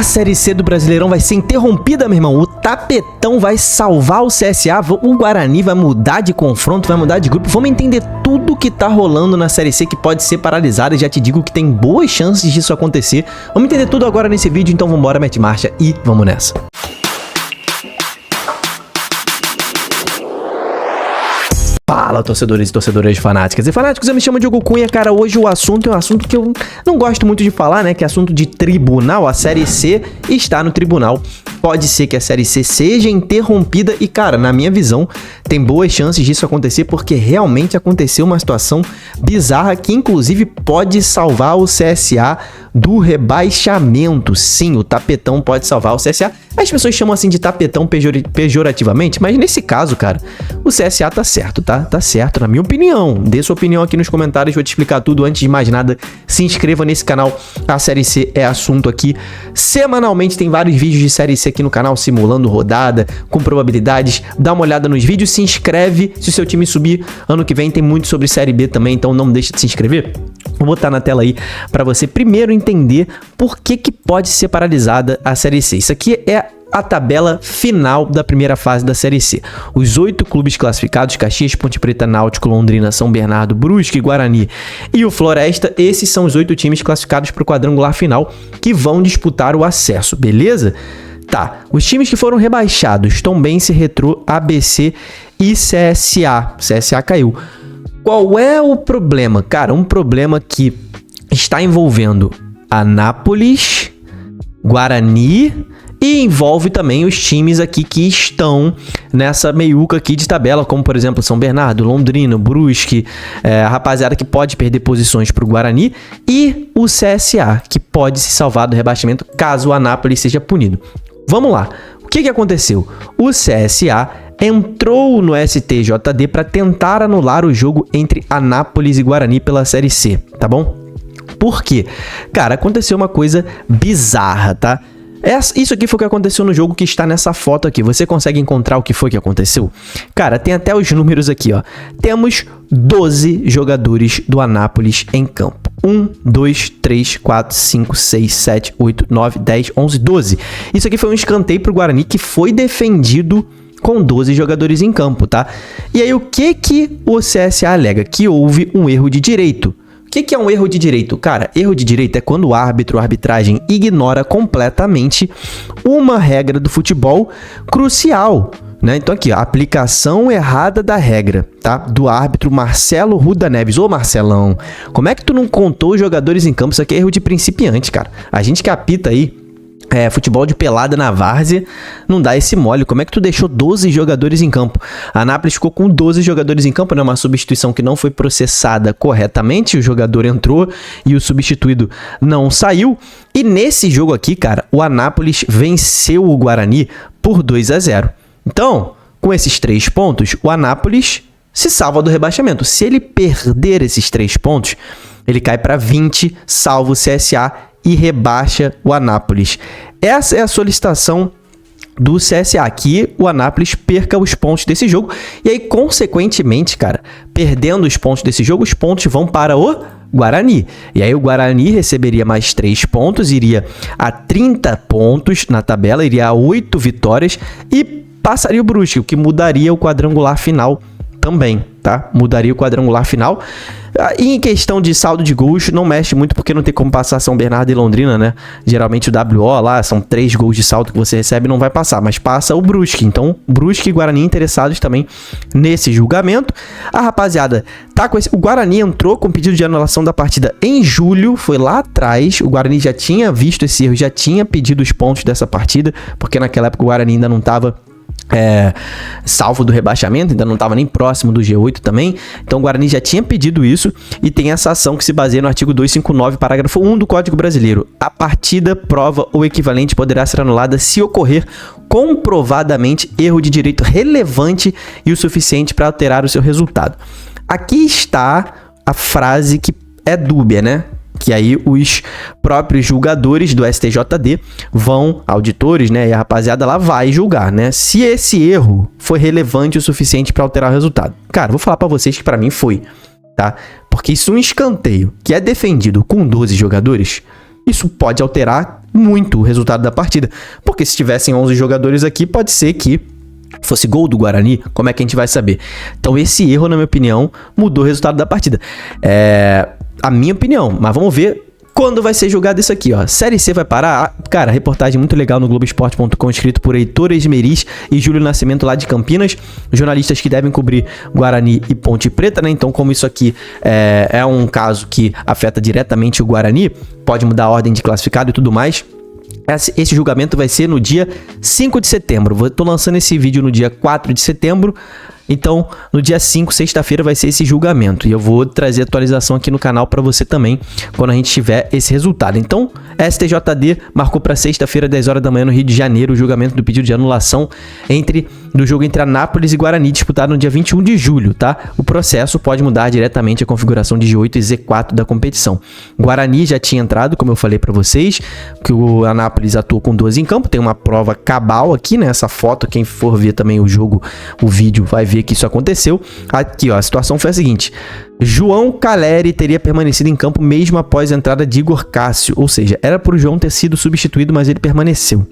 A Série C do Brasileirão vai ser interrompida, meu irmão. O tapetão vai salvar o CSA, o Guarani vai mudar de confronto, vai mudar de grupo. Vamos entender tudo que tá rolando na Série C que pode ser paralisada. Já te digo que tem boas chances disso acontecer. Vamos entender tudo agora nesse vídeo, então vambora, mete marcha e vamos nessa. Fala, torcedores e torcedoras fanáticas e fanáticos, eu me chamo Diogo Cunha, cara. Hoje o assunto é um assunto que eu não gosto muito de falar, né, que é assunto de tribunal. A Série C está no tribunal. Pode ser que a Série C seja interrompida e, cara, na minha visão, tem boas chances disso acontecer porque realmente aconteceu uma situação bizarra que, inclusive, pode salvar o CSA do rebaixamento. Sim, o tapetão pode salvar o CSA. As pessoas chamam assim de tapetão pejorativamente, mas nesse caso, cara, o CSA tá certo, tá? Tá certo, na minha opinião. Dê sua opinião aqui nos comentários, vou te explicar tudo. Antes de mais nada, se inscreva nesse canal. A Série C é assunto aqui. Semanalmente tem vários vídeos de Série C aqui no canal, simulando rodada, com probabilidades. Dá uma olhada nos vídeos, se inscreve se o seu time subir. Ano que vem tem muito sobre Série B também, então não deixa de se inscrever. Vou botar na tela aí para você primeiro entender por que pode ser paralisada a Série C. Isso aqui é a tabela final da primeira fase da Série C. Os 8 clubes classificados, Caxias, Ponte Preta, Náutico, Londrina, São Bernardo, Brusque, Guarani e o Floresta, esses são os 8 times classificados para o quadrangular final que vão disputar o acesso, beleza? Tá, os times que foram rebaixados, Tombense, Retrô, ABC e CSA. CSA caiu. Qual é o problema? Cara, um problema que está envolvendo Anápolis, Guarani e envolve também os times aqui que estão nessa meiuca aqui de tabela, como por exemplo São Bernardo, Londrina, Brusque, a rapaziada que pode perder posições para o Guarani e o CSA, que pode se salvar do rebaixamento caso o Anápolis seja punido. Vamos lá, o que aconteceu? O CSA entrou no STJD para tentar anular o jogo entre Anápolis e Guarani pela Série C, tá bom? Por quê? Cara, aconteceu uma coisa bizarra, tá? Isso aqui foi o que aconteceu no jogo que está nessa foto aqui. Você consegue encontrar o que foi que aconteceu? Cara, tem até os números aqui, ó. Temos 12 jogadores do Anápolis em campo. 1, 2, 3, 4, 5, 6, 7, 8, 9, 10, 11, 12. Isso aqui foi um escanteio pro Guarani que foi defendido com 12 jogadores em campo, tá? E aí o que o CSA alega? Que houve um erro de direito. O que é um erro de direito? Cara, erro de direito é quando o árbitro ou a arbitragem ignora completamente uma regra do futebol crucial, né? Então aqui, ó, aplicação errada da regra, tá? Do árbitro Marcelo Ruda Neves. Ô Marcelão, como é que tu não contou os jogadores em campo? Isso aqui é erro de principiante, cara. A gente que apita aí futebol de pelada na várzea, não dá esse mole. Como é que tu deixou 12 jogadores em campo? A Anápolis ficou com 12 jogadores em campo, né? Uma substituição que não foi processada corretamente. O jogador entrou e o substituído não saiu. E nesse jogo aqui, cara, o Anápolis venceu o Guarani por 2-0. Então, com esses 3 pontos, o Anápolis se salva do rebaixamento. Se ele perder esses 3 pontos, ele cai para 20, salva o CSA e rebaixa o Anápolis. Essa é a solicitação do CSA, que o Anápolis perca os pontos desse jogo. E aí, consequentemente, cara, perdendo os pontos desse jogo, os pontos vão para o Guarani. E aí o Guarani receberia mais 3 pontos, iria a 30 pontos na tabela, iria a 8 vitórias e passaria o Brusque, o que mudaria o quadrangular final também, tá? Mudaria o quadrangular final. E em questão de saldo de gols, não mexe muito porque não tem como passar São Bernardo e Londrina, né? Geralmente o WO lá, são 3 gols de saldo que você recebe, não vai passar, mas passa o Brusque. Então, Brusque e Guarani interessados também nesse julgamento. A rapaziada tá com esse... O Guarani entrou com pedido de anulação da partida em julho, foi lá atrás. O Guarani já tinha visto esse erro, já tinha pedido os pontos dessa partida, porque naquela época o Guarani ainda não estava salvo do rebaixamento, ainda não estava nem próximo do G8 também. Então o Guarani já tinha pedido isso e tem essa ação que se baseia no artigo 259, parágrafo 1 do Código Brasileiro. A partida, prova ou equivalente poderá ser anulada se ocorrer comprovadamente erro de direito relevante e o suficiente para alterar o seu resultado. Aqui está a frase que é dúbia, né? Que aí os próprios julgadores do STJD vão, auditores, né, e a rapaziada lá vai julgar, né, se esse erro foi relevante o suficiente para alterar o resultado. Cara, vou falar para vocês que para mim foi, tá? Porque isso é um escanteio que é defendido com 12 jogadores, Isso pode alterar muito o resultado da partida, porque se tivessem 11 jogadores aqui, pode ser que fosse gol do Guarani, como é que a gente vai saber? Então esse erro, na minha opinião, mudou o resultado da partida. A minha opinião, mas vamos ver quando vai ser julgado isso aqui, ó. Série C vai parar? Cara, reportagem muito legal no Globoesporte.com, escrito por Heitor Esmeriz e Júlio Nascimento lá de Campinas, jornalistas que devem cobrir Guarani e Ponte Preta, né? Então, como isso aqui é um caso que afeta diretamente o Guarani, pode mudar a ordem de classificado e tudo mais. Esse julgamento vai ser no dia 5 de setembro. Estou lançando esse vídeo no dia 4 de setembro. Então, no dia 5, sexta-feira, vai ser esse julgamento. E eu vou trazer atualização aqui no canal para você também, quando a gente tiver esse resultado. Então, STJD marcou para sexta-feira, 10 horas da manhã, no Rio de Janeiro, o julgamento do pedido de anulação do jogo entre Anápolis e Guarani, disputado no dia 21 de julho, tá? O processo pode mudar diretamente a configuração de G8 e Z4 da competição. Guarani já tinha entrado, como eu falei para vocês, que o Anápolis atuou com 12 em campo. Tem uma prova cabal aqui, né? Essa foto, quem for ver também o jogo, o vídeo, vai ver que isso aconteceu. Aqui, ó, a situação foi a seguinte: João Caleri teria permanecido em campo mesmo após a entrada de Igor Cássio, ou seja, era para o João ter sido substituído, mas ele permaneceu.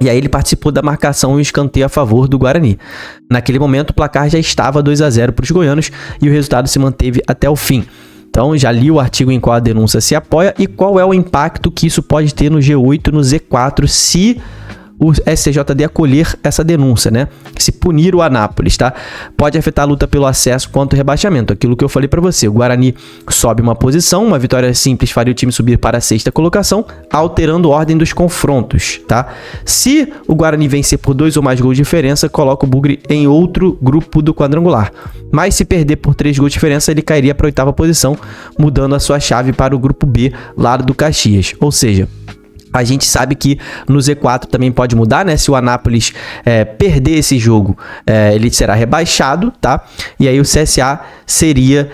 E aí ele participou da marcação e o escanteio a favor do Guarani. Naquele momento o placar já estava 2-0 para os goianos e o resultado se manteve até o fim. Então já li o artigo em qual a denúncia se apoia e qual é o impacto que isso pode ter no G8 e no Z4 se o STJD acolher essa denúncia, né? Se punir o Anápolis, tá? Pode afetar a luta pelo acesso quanto ao rebaixamento. Aquilo que eu falei para você. O Guarani sobe uma posição, uma vitória simples faria o time subir para a sexta colocação, alterando a ordem dos confrontos, tá? Se o Guarani vencer por 2 ou mais gols de diferença, coloca o Bugre em outro grupo do quadrangular. Mas se perder por 3 gols de diferença, ele cairia para a 8ª posição, mudando a sua chave para o grupo B, lado do Caxias. Ou seja, a gente sabe que no Z4 também pode mudar, né? Se o Anápolis perder esse jogo, ele será rebaixado, tá? E aí o CSA seria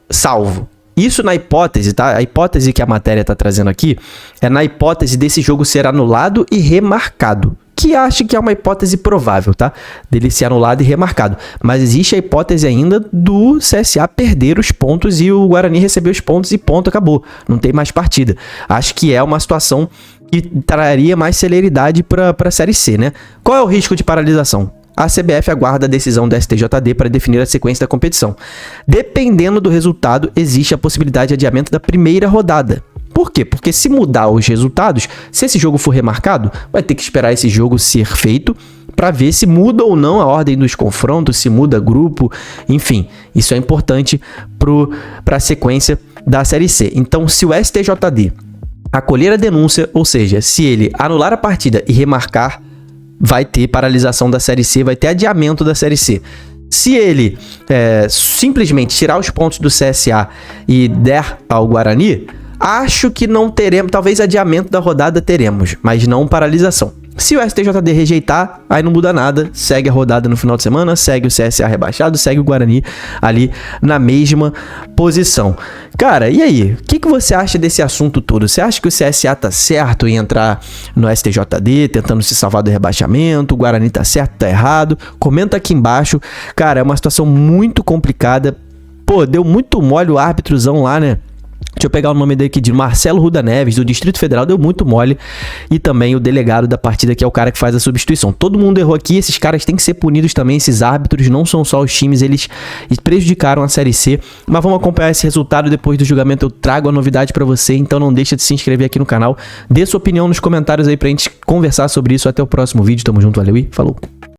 salvo. Isso na hipótese, tá? A hipótese que a matéria tá trazendo aqui é na hipótese desse jogo ser anulado e remarcado, que acho que é uma hipótese provável, tá? Dele ser anulado e remarcado. Mas existe a hipótese ainda do CSA perder os pontos e o Guarani receber os pontos e ponto, acabou. Não tem mais partida. Acho que é uma situação que traria mais celeridade para a Série C, né? Qual é o risco de paralisação? A CBF aguarda a decisão da STJD para definir a sequência da competição. Dependendo do resultado, existe a possibilidade de adiamento da primeira rodada. Por quê? Porque se mudar os resultados, se esse jogo for remarcado, vai ter que esperar esse jogo ser feito para ver se muda ou não a ordem dos confrontos, se muda grupo, enfim. Isso é importante para a sequência da Série C. Então, se o STJD acolher a denúncia, ou seja, se ele anular a partida e remarcar, vai ter paralisação da Série C, vai ter adiamento da Série C. Se ele simplesmente tirar os pontos do CSA e der ao Guarani, acho que não teremos, talvez adiamento da rodada teremos, mas não paralisação. Se o STJD rejeitar, aí não muda nada, segue a rodada no final de semana, segue o CSA rebaixado, segue o Guarani ali na mesma posição. Cara, e aí? O que você acha desse assunto todo? Você acha que o CSA tá certo em entrar no STJD, tentando se salvar do rebaixamento? O Guarani tá certo, tá errado? Comenta aqui embaixo. Cara, é uma situação muito complicada. Pô, deu muito mole o árbitrozão lá, né? Deixa eu pegar o nome dele aqui, de Marcelo Ruda Neves, do Distrito Federal, deu muito mole. E também o delegado da partida, que é o cara que faz a substituição. Todo mundo errou aqui, esses caras têm que ser punidos também, esses árbitros, não são só os times, eles prejudicaram a Série C. Mas vamos acompanhar esse resultado, depois do julgamento eu trago a novidade pra você, então não deixa de se inscrever aqui no canal. Dê sua opinião nos comentários aí pra gente conversar sobre isso. Até o próximo vídeo, tamo junto, valeu e falou!